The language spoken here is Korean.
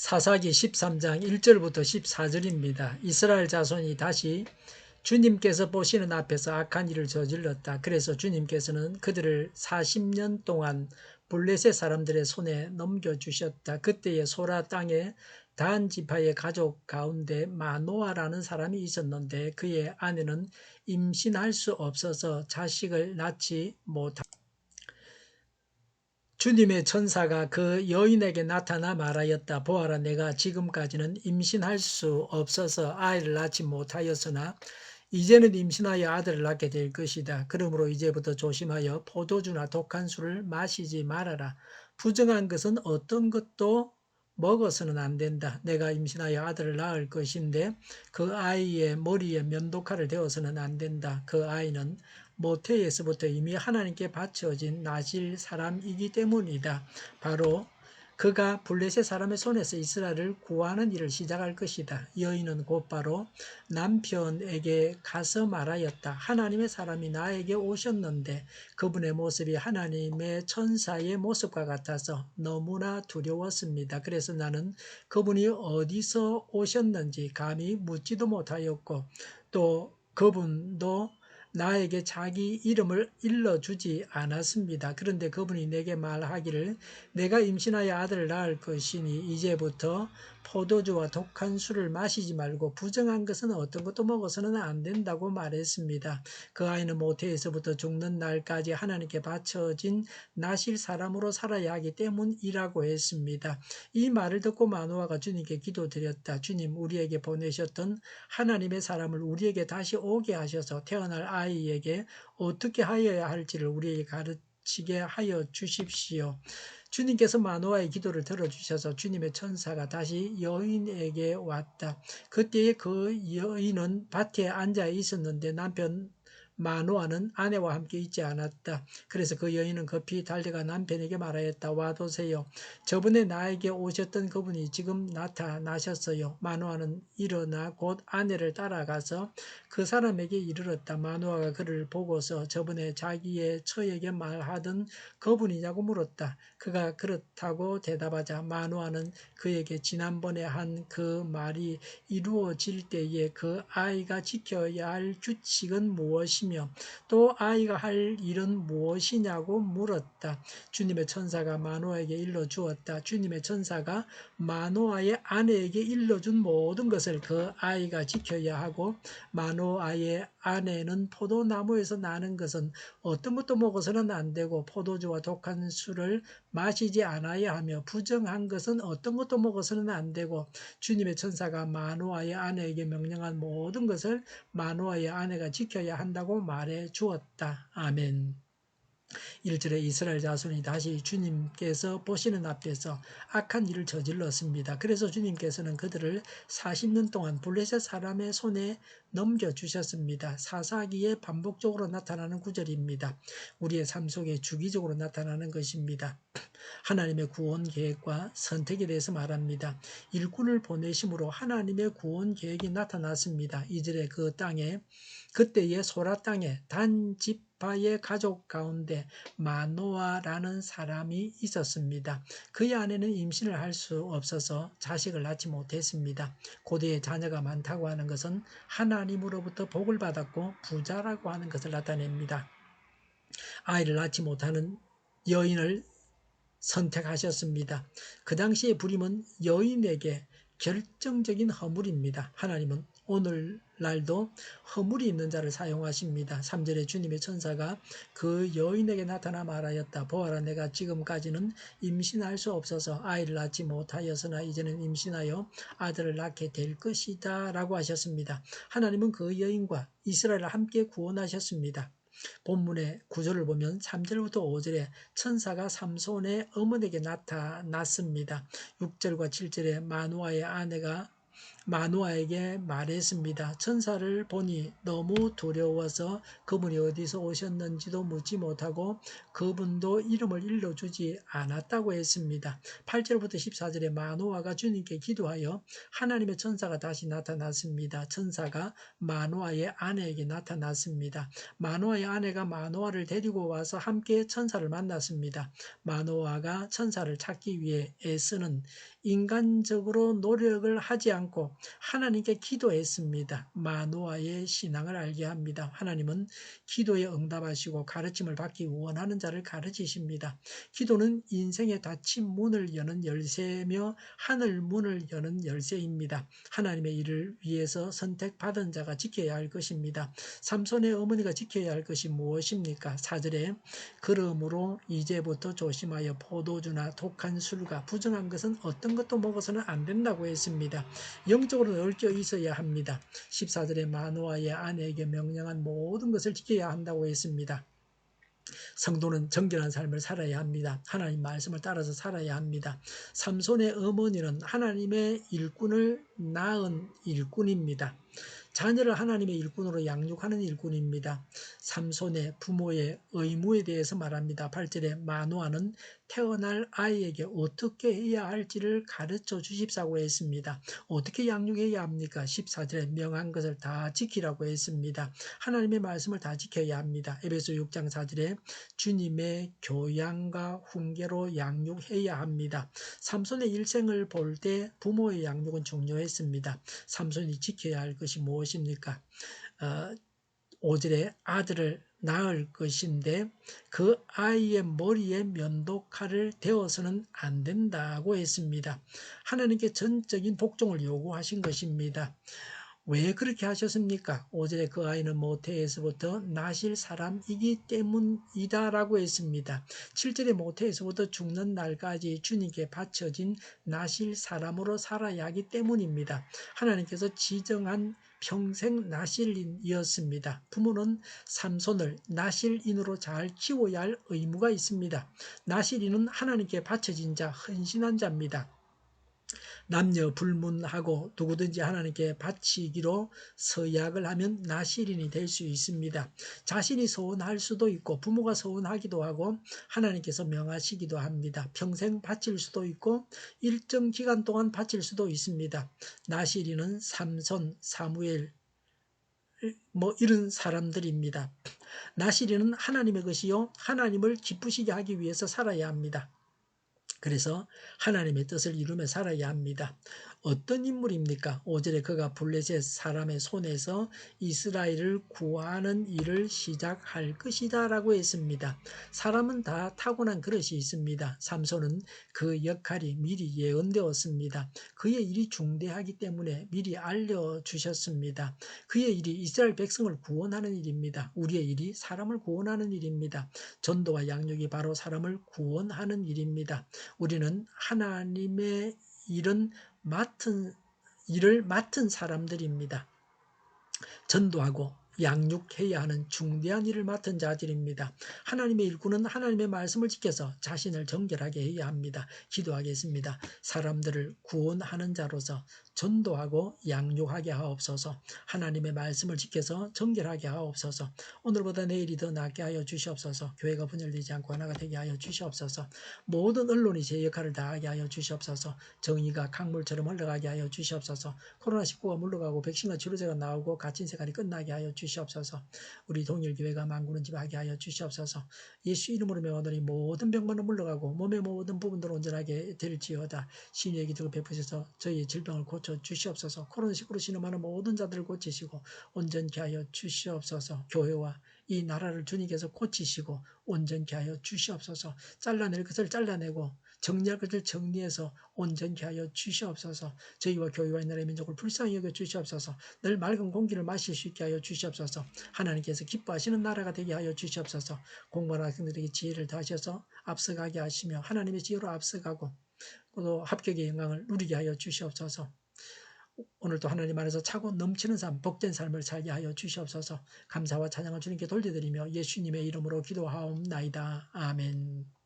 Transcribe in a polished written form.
사사기 13장 1절부터 14절입니다. 이스라엘 자손이 다시 주님께서 보시는 앞에서 악한 일을 저질렀다. 그래서 주님께서는 그들을 40년 동안 블레셋 사람들의 손에 넘겨주셨다. 그때에 소라 땅에 단 지파의 가족 가운데 마노아라는 사람이 있었는데 그의 아내는 임신할 수 없어서 자식을 낳지 못하였다. 주님의 천사가 그 여인에게 나타나 말하였다. 보아라, 내가 지금까지는 임신할 수 없어서 아이를 낳지 못하였으나 이제는 임신하여 아들을 낳게 될 것이다. 그러므로 이제부터 조심하여 포도주나 독한 술을 마시지 말아라. 부정한 것은 어떤 것도 먹어서는 안 된다. 내가 임신하여 아들을 낳을 것인데 그 아이의 머리에 면도칼을 대어서는 안 된다. 그 아이는 모태에서부터 이미 하나님께 바쳐진 나실 사람이기 때문이다. 바로 그가 블레셋 사람의 손에서 이스라엘을 구하는 일을 시작할 것이다. 여인은 곧바로 남편에게 가서 말하였다. 하나님의 사람이 나에게 오셨는데 그분의 모습이 하나님의 천사의 모습과 같아서 너무나 두려웠습니다. 그래서 나는 그분이 어디서 오셨는지 감히 묻지도 못하였고 또 그분도 나에게 자기 이름을 일러주지 않았습니다. 그런데 그분이 내게 말하기를 내가 임신하여 아들을 낳을 것이니 이제부터 포도주와 독한 술을 마시지 말고 부정한 것은 어떤 것도 먹어서는 안 된다고 말했습니다. 그 아이는 모태에서부터 죽는 날까지 하나님께 바쳐진 나실 사람으로 살아야 하기 때문이라고 했습니다. 이 말을 듣고 마노아가 주님께 기도드렸다. 주님, 우리에게 보내셨던 하나님의 사람을 우리에게 다시 오게 하셔서 태어날 아이에게 어떻게 하여야 할지를 우리에게 가르치게 하여 주십시오. 주님께서 마노아의 기도를 들어주셔서 주님의 천사가 다시 여인에게 왔다. 그때에 그 여인은 밭에 앉아 있었는데 남편 마노아는 아내와 함께 있지 않았다. 그래서 그 여인은 급히 달려가 남편에게 말하였다. 와보세요. 저번에 나에게 오셨던 그분이 지금 나타나셨어요. 마노아는 일어나 곧 아내를 따라가서 그 사람에게 이르렀다. 마노아가 그를 보고서 저번에 자기의 처에게 말하던 그분이냐고 물었다. 그가 그렇다고 대답하자 마노아는 그에게 지난번에 한 그 말이 이루어질 때에 그 아이가 지켜야 할 규칙은 무엇이며 또 아이가 할 일은 무엇이냐고 물었다. 주님의 천사가 마노아에게 일러주었다. 주님의 천사가 마노아의 아내에게 일러준 모든 것을 그 아이가 지켜야 하고 마노아의 아내는 포도나무에서 나는 것은 어떤 것도 먹어서는 안 되고 포도주와 독한 술을 마시지 않아야 하며 부정한 것은 어떤 것도 먹어서는 안 되고 주님의 천사가 마노아의 아내에게 명령한 모든 것을 마노아의 아내가 지켜야 한다고 말해 주었다. 아멘. 1절에 이스라엘 자손이 다시 주님께서 보시는 앞에서 악한 일을 저질렀습니다. 그래서 주님께서는 그들을 40년 동안 블레셋 사람의 손에 넘겨주셨습니다. 사사기에 반복적으로 나타나는 구절입니다. 우리의 삶 속에 주기적으로 나타나는 것입니다. 하나님의 구원 계획과 선택에 대해서 말합니다. 일꾼을 보내심으로 하나님의 구원 계획이 나타났습니다. 이절에 그 땅에 그때의 소라 땅에 단 지파의 가족 가운데 마노아라는 사람이 있었습니다. 그의 아내는 임신을 할 수 없어서 자식을 낳지 못했습니다. 고대에 자녀가 많다고 하는 것은 하나님으로부터 복을 받았고 부자라고 하는 것을 나타냅니다. 아이를 낳지 못하는 여인을 선택하셨습니다. 그 당시의 불임은 여인에게 결정적인 허물입니다. 하나님은 오늘날도 허물이 있는 자를 사용하십니다. 3절에 주님의 천사가 그 여인에게 나타나 말하였다. 보아라, 내가 지금까지는 임신할 수 없어서 아이를 낳지 못하였으나 이제는 임신하여 아들을 낳게 될 것이다 라고 하셨습니다. 하나님은 그 여인과 이스라엘을 함께 구원하셨습니다. 본문의 구절을 보면 3절부터 5절에 천사가 삼손의 어머니에게 나타났습니다. 6절과 7절에 마노아의 아내가 마노아에게 말했습니다. 천사를 보니 너무 두려워서 그분이 어디서 오셨는지도 묻지 못하고 그분도 이름을 일러주지 않았다고 했습니다. 8절부터 14절에 마노아가 주님께 기도하여 하나님의 천사가 다시 나타났습니다. 천사가 마노아의 아내에게 나타났습니다. 마노아의 아내가 마노아를 데리고 와서 함께 천사를 만났습니다. 마노아가 천사를 찾기 위해 애쓰는 인간적으로 노력을 하지 않고 하나님께 기도했습니다. 마노아의 신앙을 알게 합니다. 하나님은 기도에 응답하시고 가르침을 받기 원하는 자를 가르치십니다. 기도는 인생의 닫힌 문을 여는 열쇠며 하늘 문을 여는 열쇠입니다. 하나님의 일을 위해서 선택받은 자가 지켜야 할 것입니다. 삼손의 어머니가 지켜야 할 것이 무엇입니까? 4절에 그러므로 이제부터 조심하여 포도주나 독한 술과 부정한 것은 어떤 것도 먹어서는 안 된다고 했습니다. 영적으로 얽혀 있어야 합니다. 14절에 마노아의 아내에게 명령한 모든 것을 지켜야 한다고 했습니다. 성도는 정결한 삶을 살아야 합니다. 하나님 말씀을 따라서 살아야 합니다. 삼손의 어머니는 하나님의 일꾼을 낳은 일꾼입니다. 자녀를 하나님의 일꾼으로 양육하는 일꾼입니다. 삼손의 부모의 의무에 대해서 말합니다. 8절에 마노아는 태어날 아이에게 어떻게 해야 할지를 가르쳐 주십사고 했습니다. 어떻게 양육해야 합니까? 14절에 명한 것을 다 지키라고 했습니다. 하나님의 말씀을 다 지켜야 합니다. 에베소 6장 4절에 주님의 교양과 훈계로 양육해야 합니다. 삼손의 일생을 볼 때 부모의 양육은 중요했습니다. 삼손이 지켜야 할 것이 무엇입니까? 5절에 아들을 낳을 것인데 그 아이의 머리에 면도칼을 대어서는 안 된다고 했습니다. 하나님께 전적인 복종을 요구하신 것입니다. 왜 그렇게 하셨습니까? 5절에 그 아이는 모태에서부터 나실 사람이기 때문이다라고 했습니다. 7절에 모태에서부터 죽는 날까지 주님께 바쳐진 나실 사람으로 살아야 하기 때문입니다. 하나님께서 지정한 평생 나실인이었습니다. 부모는 삼손을 나실인으로 잘 키워야 할 의무가 있습니다. 나실인은 하나님께 바쳐진 자, 헌신한 자입니다. 남녀 불문하고 누구든지 하나님께 바치기로 서약을 하면 나실인이 될 수 있습니다. 자신이 서운할 수도 있고 부모가 서운하기도 하고 하나님께서 명하시기도 합니다. 평생 바칠 수도 있고 일정 기간 동안 바칠 수도 있습니다. 나실인은 삼손, 사무엘 이런 사람들입니다. 나실인은 하나님의 것이요 하나님을 기쁘시게 하기 위해서 살아야 합니다. 그래서 하나님의 뜻을 이루며 살아야 합니다. 어떤 인물입니까? 5절에 그가 블레셋 사람의 손에서 이스라엘을 구하는 일을 시작할 것이다 라고 했습니다. 사람은 다 타고난 그릇이 있습니다. 삼손은 그 역할이 미리 예언되었습니다. 그의 일이 중대하기 때문에 미리 알려주셨습니다. 그의 일이 이스라엘 백성을 구원하는 일입니다. 우리의 일이 사람을 구원하는 일입니다. 전도와 양육이 바로 사람을 구원하는 일입니다. 우리는 하나님의 일을 맡은 사람들입니다. 전도하고 양육해야 하는 중대한 일을 맡은 자들입니다. 하나님의 일꾼은 하나님의 말씀을 지켜서 자신을 정결하게 해야 합니다. 기도하겠습니다. 사람들을 구원하는 자로서 전도하고 양육하게 하옵소서. 하나님의 말씀을 지켜서 정결하게 하옵소서. 오늘보다 내일이 더 낫게 하여 주시옵소서. 교회가 분열되지 않고 하나가 되게 하여 주시옵소서. 모든 언론이 제 역할을 다하게 하여 주시옵소서. 정의가 강물처럼 흘러가게 하여 주시옵소서. 코로나19가 물러가고 백신과 치료제가 나오고 갇힌 생활이 끝나게 하여 주시옵소서. 우리 동일교회가 만구는집하게 하여 주시옵소서. 예수 이름으로 명하노니 모든 병만은 물러가고 몸의 모든 부분들 온전하게 될지어다. 신유의 기도를 베푸셔서 저희의 질병을 고쳐 주시옵소서. 코로나19로 신음하는 모든 자들을 고치시고 온전케 하여 주시옵소서. 교회와 이 나라를 주님께서 고치시고 온전케 하여 주시옵소서. 잘라낼 것을 잘라내고 정리할 것을 정리해서 온전케 하여 주시옵소서. 저희와 교회와 이 나라의 민족을 불쌍히 여겨 주시옵소서. 늘 맑은 공기를 마실 수 있게 하여 주시옵소서. 하나님께서 기뻐하시는 나라가 되게 하여 주시옵소서. 공부하는 학생들에게 지혜를 다하셔서 앞서가게 하시며 하나님의 지혜로 앞서가고 또 합격의 영광을 누리게 하여 주시옵소서. 오늘도 하나님 안에서 차고 넘치는 삶, 복된 삶을 살게 하여 주시옵소서. 감사와 찬양을 주님께 돌려드리며 예수님의 이름으로 기도하옵나이다. 아멘.